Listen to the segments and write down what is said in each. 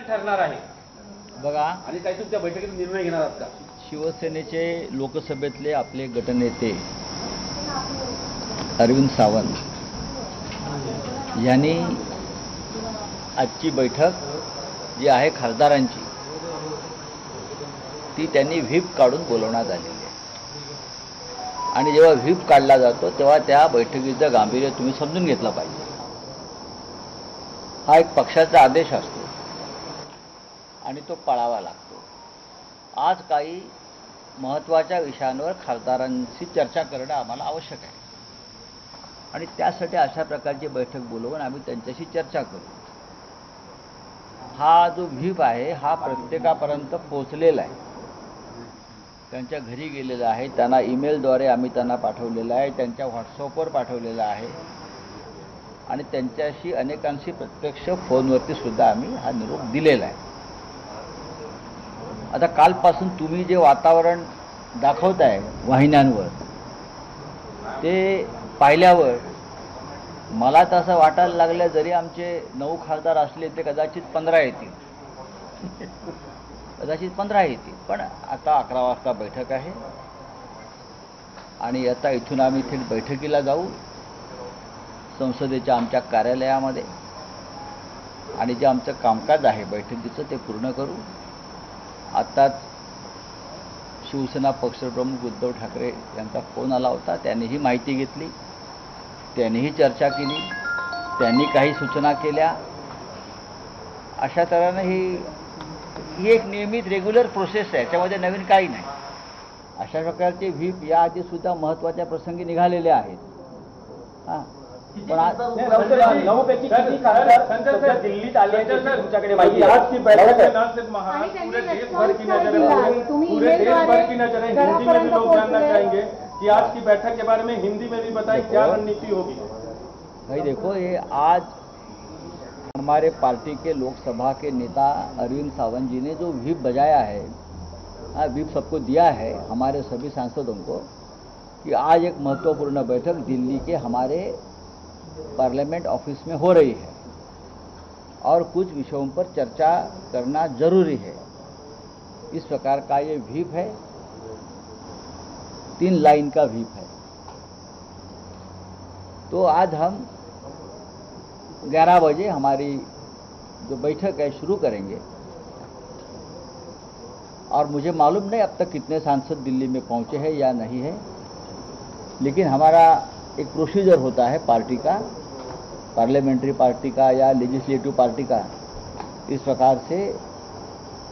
ठरणार आहे बघा, आणि काही तुमच्या बैठकीत निर्णय घेणार आहात का? शिवसेनेचे लोकसभेतले आपले गटनेते अरविंद सावंत यांनी आजची बैठक जी आहे खासदारांची ती त्यांनी व्हीप काढून बोलवण्यात आलेली आहे. आणि जेव्हा व्हीप काढला जातो तेव्हा त्या बैठकीचं गांभीर्य तुम्ही समजून घेतलं पाहिजे. हा एक पक्षाचा आदेश असतो आणि तो पाळावा लागतो. आज काही महत्त्वाच्या विषयांवर खासदारांशी चर्चा करणं आम्हाला आवश्यक आहे आणि त्यासाठी अशा प्रकारची बैठक बोलवून आम्ही त्यांच्याशी चर्चा करू. हा जो व्हीप आहे हा प्रत्येकापर्यंत पोहोचलेला आहे, त्यांच्या घरी गेलेला आहे, त्यांना ईमेलद्वारे आम्ही त्यांना पाठवलेला आहे, त्यांच्या व्हॉट्सअपवर पाठवलेला आहे आणि त्यांच्याशी अनेकांशी प्रत्यक्ष फोनवरती सुद्धा आम्ही हा निरोप दिलेला आहे. आता कालपासून तुम्ही जे वातावरण दाखवताय वाहिन्यांवर ते पाहिल्यावर मला तर असं वाटायला लागलं जरी आमचे 9 खासदार असले ते कदाचित 15 येतील कदाचित 15 येतील. पण आता 11 वाजता बैठक आहे आणि आता इथून आम्ही थेट बैठकीला जाऊ संसदेच्या आमच्या कार्यालयामध्ये आणि जे आमचं कामकाज आहे बैठकीचं ते पूर्ण करू. आत्ताच शिवसेना पक्षप्रमुख उद्धव ठाकरे यांचा फोन आला होता, त्यांनीही माहिती घेतली, त्यांनीही चर्चा केली, त्यांनी काही सूचना केल्या. अशा तऱ्हेनं ही एक नियमित रेग्युलर प्रोसेस आहे, त्याच्यामध्ये नवीन काही नाही. अशा प्रकारचे व्हीप याआधीसुद्धा महत्त्वाच्या प्रसंगी निघालेले आहेत. हां, पण आज 9 पैकी किती खासदार दिल्लीत आले तुमच्याकडे माहिती आहे? आज की बैठक है ना सिर्फ महाराष्ट्र, पूरे देश भर की नजर है, पूरे देश भर की नजर है. हिंदी में भी लोग जानना चाहेंगे कि आज की बैठक के बारे में हिंदी में भी बताएं क्या रणनीति होगी. भाई देखो, ये आज हमारे पार्टी के लोकसभा के नेता अरविंद सावंत जी ने जो व्हीप बजाया है, हाँ व्हीप सबको दिया है हमारे सभी सांसदों को कि आज एक महत्वपूर्ण बैठक दिल्ली के हमारे पार्लियामेंट ऑफिस में हो रही है और कुछ विषयों पर चर्चा करना जरूरी है. इस प्रकार का ये व्हीप है, 3 लाइन का व्हीप है. तो आज हम 11 बजे हमारी जो बैठक है शुरू करेंगे और मुझे मालूम नहीं अब तक कितने सांसद दिल्ली में पहुंचे हैं या नहीं है, लेकिन हमारा एक प्रोसीजर होता है पार्टी का, पार्लियामेंट्री पार्टी का या लेजिस्लेटिव पार्टी का. इस प्रकार से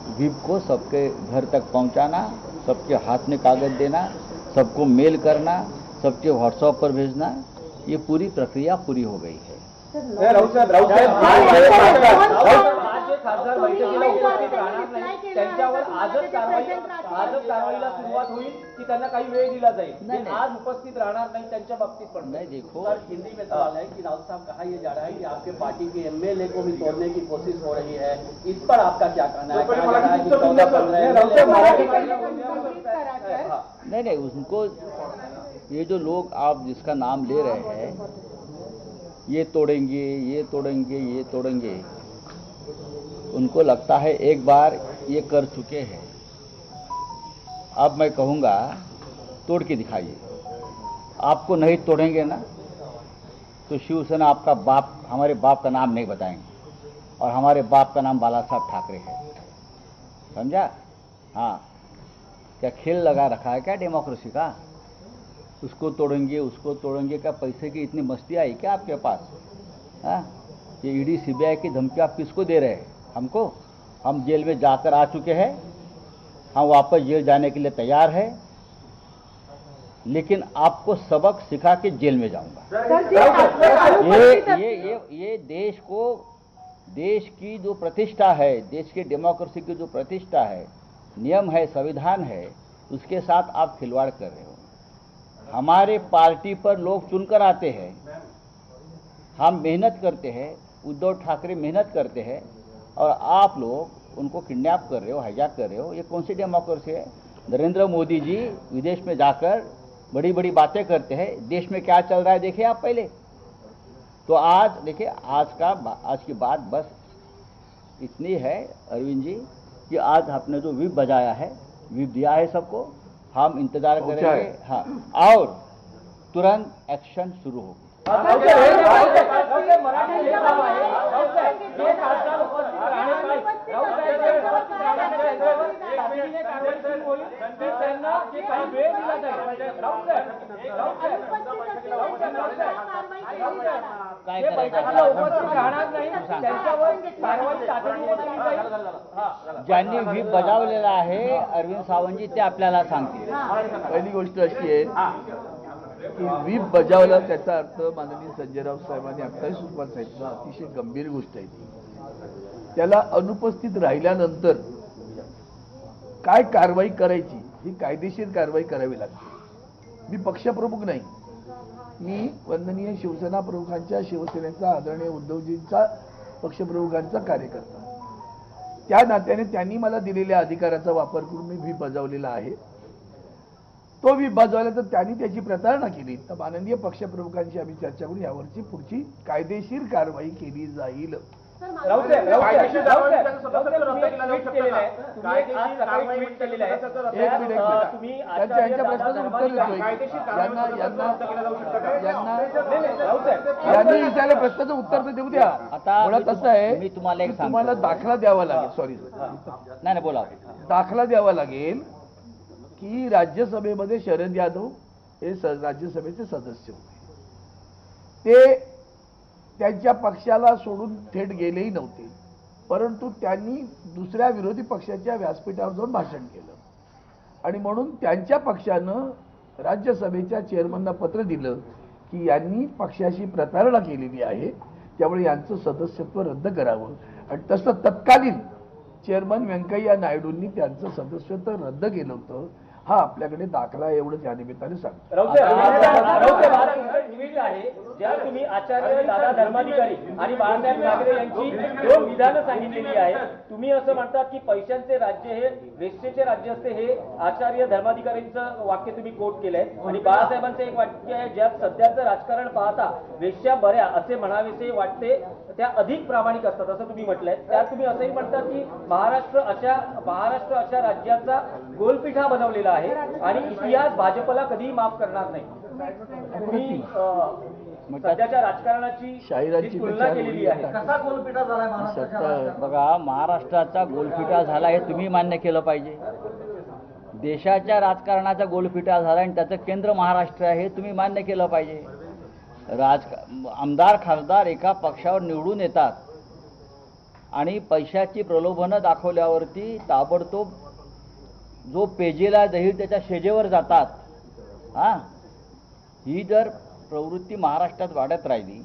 व्हीप को सबके घर तक पहुंचाना, सबके हाथ में कागज देना, सबको मेल करना, सबके व्हाट्सएप पर भेजना, ये पूरी प्रक्रिया पूरी हो गई है. खासदार बैठकीला उपस्थित राहणार नाही, त्यांच्यावर आजच कारवाईला सुरुवात होईल की त्यांना काही वेळ दिला जाईल? आज उपस्थित राहणार नाही त्यांच्या बाबतीत पण नहीं. देखो सर, हिंदी में सवाल है कि राउत साहब कहा यह जा रहा है कि आपके पार्टी के एमएलए को भी तोड़ने की कोशिश हो रही है, इस पर आपका क्या कहना है? नहीं, उनको ये जो लोग आप जिसका नाम ले रहे हैं ये तोड़ेंगे ये तोड़ेंगे ये तोड़ेंगे, उनको लगता है एक बार ये कर चुके हैं. अब मैं कहूँगा तोड़ के दिखाइए. आपको नहीं तोड़ेंगे ना तो शिवसेना आपका बाप, हमारे बाप का नाम नहीं बताएंगे और हमारे बाप का नाम बाला साहब ठाकरे है. समझा? हाँ, क्या खेल लगा रखा है क्या डेमोक्रेसी का? उसको तोड़ेंगे क्या? पैसे की इतनी मस्ती आई क्या आपके पास? हाँ, ये ईडी सीबीआई की धमकी आप किसको दे रहे हैं? हमको. हम जेल में जाकर आ चुके हैं, हम वापस जेल जाने के लिए तैयार हैं, लेकिन आपको सबक सिखा के जेल में जाऊंगा. ये देश की जो प्रतिष्ठा है, देश के डेमोक्रेसी की जो प्रतिष्ठा है, नियम है, संविधान है, उसके साथ आप खिलवाड़ कर रहे हो. हमारे पार्टी पर लोग चुनकर आते हैं, हम मेहनत करते हैं, उद्धव ठाकरे मेहनत करते हैं और आप लोग उनको किडनैप कर रहे हो, हाईजैक कर रहे हो. ये कौन सी डेमोक्रेसी है? नरेंद्र मोदी जी विदेश में जाकर बड़ी बड़ी बातें करते हैं, देश में क्या चल रहा है देखिए आप पहले. तो आज देखिए, आज की बात बस इतनी है अरविंद जी कि आज आपने जो व्हिप बजाया है, व्हिप दिया है सबको, हम इंतजार करेंगे। हाँ, और तुरंत एक्शन शुरू होगी। काय ज्यांनी व्हीप बजावलेला आहे अरविंद सावंतजी ते आपल्याला सांगतील। पहिली गोष्ट अशी आहे की व्हीप बजावला त्याचा अर्थ माननीय संजय राऊत साहेबांनी आत्ताही सुरुवात सांगितलं, अतिशय गंभीर गोष्ट आहे ती। त्याला अनुपस्थित राहिल्यानंतर काय कारवाई करायची, ही कायदेशीर कारवाई करावी लागते। मी पक्षप्रमुख नाही, मी वंदनीय शिवसेना प्रमुखांच्या, शिवसेनेचा आदरणीय उद्धवजींचा पक्षप्रमुखांचा कार्यकर्ता। त्या नात्याने त्यांनी मला दिलेल्या अधिकाराचा वापर करून मी व्हीप बजावलेला आहे। तो व्हीप बजावला तर त्यांनी त्याची प्रतारणा केली तर माननीय पक्षप्रमुखांशी आम्ही चर्चा करून यावरची पुढची कायदेशीर कारवाई केली जाईल। त्यांच्या प्रश्नाचं उत्तर देतोय, यांनी विचारल्या प्रश्नाचं उत्तर तर देऊ द्या। आता मुळात असं आहे, मी तुम्हाला एक सांगतो, तुम्हाला दाखला द्यावा लागेल, सॉरी नाही बोला, दाखला द्यावा लागेल की राज्यसभेमध्ये शरद यादव हे राज्यसभेचे सदस्य होते। ते त्यांच्या पक्षाला सोडून थेट गेलेही नव्हते, परंतु त्यांनी दुसऱ्या विरोधी पक्षाच्या व्यासपीठावर जाऊन भाषण केलं आणि म्हणून त्यांच्या पक्षानं राज्यसभेच्या चेअरमनना पत्र दिलं की यांनी पक्षाशी प्रतारणा केलेली आहे, त्यामुळे यांचं सदस्यत्व रद्द करावं। आणि तसं तत्कालीन चेअरमन व्यंकय्या नायडूंनी त्यांचं सदस्यत्व रद्द केलं होतं। हा आपल्याकडे दाखला एवढंच या निमित्ताने सांगतो। ज्या तुम्ही आचार्य दादा धर्माधिकारी आणि बाळासाहेब ठाकरे यांची दोन विधानं सांगितलेली आहे, तुम्ही असं म्हणतात की पैशांचे राज्य हे वेश्येचे राज्य असते, हे आचार्य धर्माधिकारींचं वाक्य तुम्ही कोट केलंय आणि बाळासाहेबांचं एक वाक्य आहे, ज्यात सध्याचं राजकारण पाहता वेश्या बऱ्या असे म्हणावेसे वाटते त्या अधिक प्रामाणिक असतात असं तुम्ही म्हटलंय। त्यात तुम्ही असंही म्हणतात की महाराष्ट्र अशा राज्याचा गोलपिठा बनवलेला आहे आणि इतिहास भाजपला कधीही माफ करणार नाही। तुम्ही सध्याच्या राजकारणाची शाहिरांची तुलना केलेली आहे, कसा गोलपिठा झालाय महाराष्ट्राचा? बघा, महाराष्ट्राचा गोलपिठा झाला हे तुम्ही मान्य केलं पाहिजे। देशाच्या राजकारणाचा गोलपिठा झाला आणि त्याचं केंद्र महाराष्ट्र आहे हे तुम्ही मान्य केलं पाहिजे। आमदार खासदार एका पक्षावर निवडून येतात आणि पैशाची प्रलोभनं दाखवल्यावरती ताबडतोब जो पेजेला दहील त्याच्या शेजेवर जातात। हां, ही जर प्रवृत्ती महाराष्ट्रात वाढत राहिली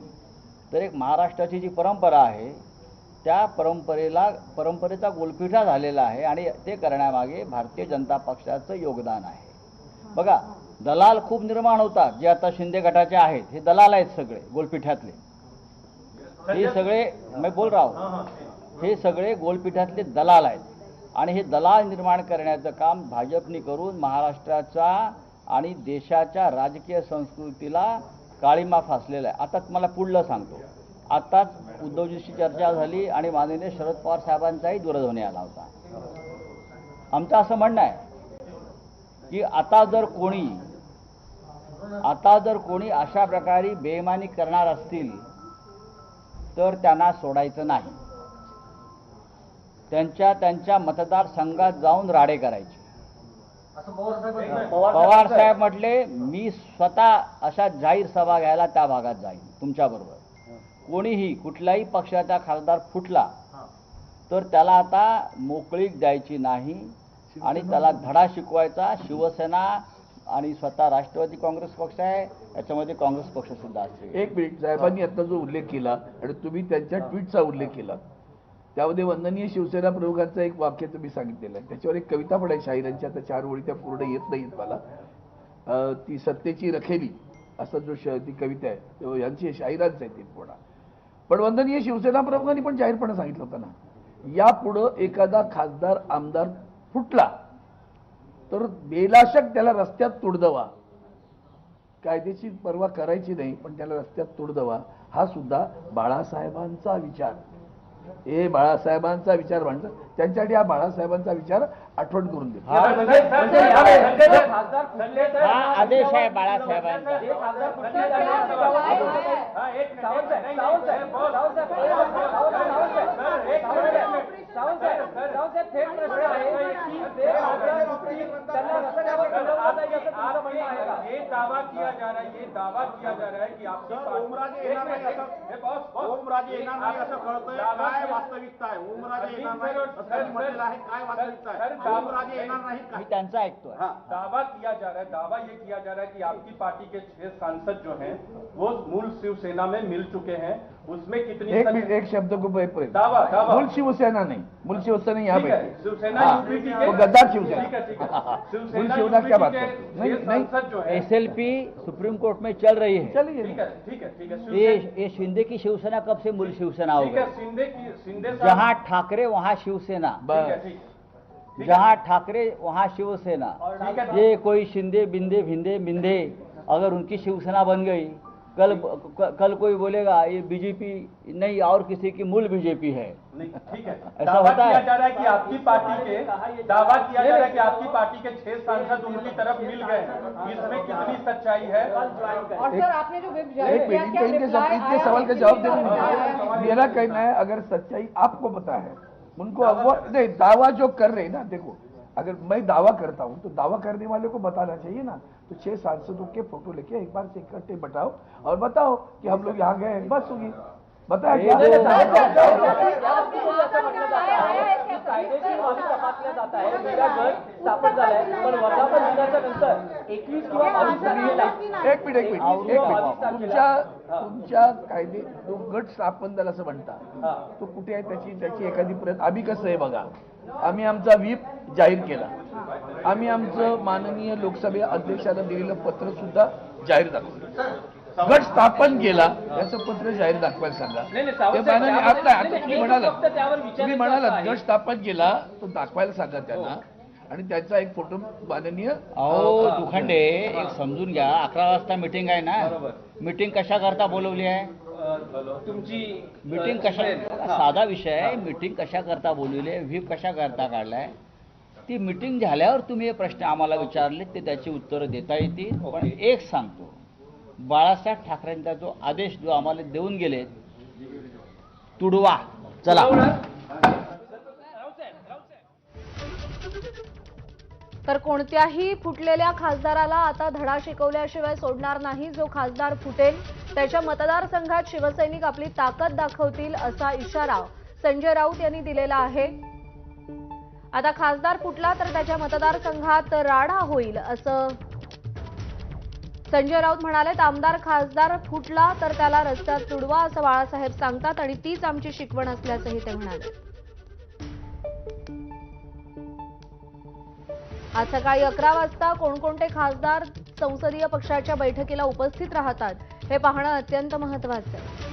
तर एक महाराष्ट्राची जी परंपरा आहे त्या परंपरेचा गोलपिठा झालेला आहे आणि ते करण्यामागे भारतीय जनता पक्षाचं योगदान आहे। बघा, दलाल खूप निर्माण होतात, जे आता शिंदे गटाचे आहेत हे दलाल आहेत सगळे गोलपिठातले, हे सगळे मैं बोल रहा हूं, हे सगळे गोलपिठातले दलाल आहेत आणि हे दलाल निर्माण करण्याचं काम भाजपने करून महाराष्ट्राचा आणि देशाच्या राजकीय संस्कृतीला काळीमा फासलेला आहे। आता तुम्हाला पुढलं सांगतो, आताच उद्धवजींशी चर्चा झाली आणि माननीय शरद पवार साहेबांचाही दूरध्वनी आला होता। आमचं असं म्हणणं आहे की आता जर कोणी अशा प्रकारे बेईमानी करणार असतील तर त्यांना सोडायचं नाही, त्यांच्या मतदारसंघात जाऊन राडे करायचे। पवार साहेब म्हटले, मी स्वतः अशा जाहीर सभा घ्यायला त्या भागात जाईन तुमच्याबरोबर। कोणीही कुठल्याही पक्षाचा खासदार फुटला तर त्याला आता मोकळीक द्यायची नाही आणि त्याला धडा शिकवायचा। शिवसेना आणि स्वतः राष्ट्रवादी काँग्रेस पक्ष आहे, याच्यामध्ये काँग्रेस पक्ष सुद्धा असेल। एक मिनिट, साहेबांनी आता जो उल्लेख केला आणि तुम्ही त्यांच्या ट्विटचा उल्लेख केला, त्यामध्ये वंदनीय शिवसेना प्रमुखांचं एक वाक्य तुम्ही सांगितलेलं आहे, त्याच्यावर एक कविता पण आहे शाहिरांची, आता 4 ओळी त्या पूर्ण येत नाहीत मला, ती सत्तेची रखेली असं ती कविता आहे, यांची शाहिरांचं आहे ती पूर्ण। पण वंदनीय शिवसेना प्रमुखांनी पण जाहीरपणे सांगितलं होतं ना, यापुढं एखादा खासदार आमदार फुटला तर बेलाशक त्याला रस्त्यात तुडदवा, कायदेची पर्वा करायची नाही पण त्याला रस्त्यात तुडदवा, हा सुद्धा बाळासाहेबांचा विचार हे बाळासाहेबांचा विचार मांडतात, त्यांच्यासाठी हा बाळासाहेबांचा विचार आठवण करून देतो. हा आदेश आहे बाळासाहेबांचा. ये दावा किया जा रहा है, ये दावा किया जा रहा है कि आपकी ओमराजे येणार नाही असं ओमराजे येणार नाही असं कळतंय. काय वास्तविकता आहे? ओमराजे येणार नाही असं म्हटलेलं आहे. काय वास्तविकता आहे? ओमराजे येणार नाही मी काय? त्यांचा ऐकतोय. दावा किया जा रहा है, दावा ये किया जा रहा है कि आपकी पार्टी के 6 सांसद जो हैं वो मूल शिवसेना में मिल चुके हैं, उसमें कितनी एक मिनिट, एक शब्द को दावा मूल शिवसेना नहीं, मूल शिवसेना यहाँ ठीक है, बैठे, शिवसेना हाँ, यूपीटी वो के गद्दार शिवसेना। ठीक है, ठीक है। मूल शिवसेना शिवसेना क्या बात यूपीटी करते के हो? नहीं, 6 नहीं। सांसद जो है एसएलपी सुप्रीम कोर्ट में चल रही है। चलिए ठीक है, ठीक है, ठीक है। ये शिंदे की शिवसेना कब से मूल शिवसेना हो ठीक है, गई? शिंदे साहब- जहां ठाकरे वहां शिवसेना, ठीक है, बस। ठीक है। जहां ठाकरे वहां शिवसेना। ठीक है। ये कोई शिंदे बिंदे भिंदे बिंदे अगर उनकी शिवसेना बन गई, कल कोई बोलेगा ये बीजेपी नहीं और किसी की मूल बीजेपी है। नहीं, ठीक है। ऐसा दावा होता किया है? जा रहा है कि आपकी पार्टी के दावा किया जा रहा है कि आपकी पार्टी के 6 सांसद उनकी तरफ मिल गए, इसमें कितनी सच्चाई है? और सर आपने जो विप जारी एक किया, मिनट, क्या इनके रिप्लाई इनके आया? सवाल का जवाब दे आया? दीजिए। मेरा कहना है अगर सच्चाई आपको पता है, उनको अवगत नहीं, दावा जो कर रहे हैं ना, देखो अगर मैं दावा करता हूं तो दावा करने वाले को बताना चाहिए ना। तो 6 सांसदों के फोटो लेके एक बार से इकट्ठे बताओ और बताओ कि हम लोग यहाँ गए, बस होगी। बताया क्या? कायदेशीर बाबी तपासल्या जात आहे. वेगळा गट स्थापन झालाय, पण वर्धापन दिनाच्या नंतर 21 किंवा 22 तारखेला एक मिनिट तुमच्या कायदे तो गट स्थापन झाला असं म्हणता, तो कुठे आहे? त्याची एखादी प्रत आम्ही कसं आहे बघा, आम्ही आमचा व्हीप जाहीर केला, आम्ही आमचं माननीय लोकसभा अध्यक्षांना दिलेलं पत्र सुद्धा जाहीर दाखवलं, गट स्थापन केला याचं पत्र जाहीर दाखवायला सांगा. ते माननीय आता तुम्ही म्हणालात गट स्थापन केला तो दाखवायला सांगा त्यांना, आणि त्याचा एक फोटो माननीय अहो दुखंडे, एक समजून घ्या, 11 वाजता मीटिंग आहे ना. मीटिंग कशा करता बोलवली आहे? तुमची मीटिंग कशा, साधा विषय आहे, मीटिंग कशा करता बोलवली आहे, व्हीप कशा करता काढलाय? ती मीटिंग झाल्यावर तुम्ही हे प्रश्न आम्हाला विचारले ते त्याची उत्तरं देता येतील. पण एक सांगतो, बाळासाहेब ठाकरेंचा जो आदेश जो आम्हाला देऊन गेले, तुडवा चला. तर कोणत्याही फुटलेल्या खासदाराला आता धडा शिकवल्याशिवाय सोडणार नाही. जो खासदार फुटेल त्याच्या मतदारसंघात शिवसैनिक आपली ताकद दाखवतील असा इशारा संजय राऊत यांनी दिलेला आहे. आता खासदार फुटला तर त्याच्या मतदारसंघात राडा होईल असं संजय राऊत म्हणाले. आमदार खासदार फुटला तर त्याला रस्त्यात तुडवा असं बाळासाहेब सांगतात आणि तीच आमची शिकवण असल्याचंही ते म्हणाले. आज सकाळी 11 वाजता कोणकोणते खासदार संसदीय पक्षाच्या बैठकीला उपस्थित राहतात हे पाहणं अत्यंत महत्त्वाचं आहे.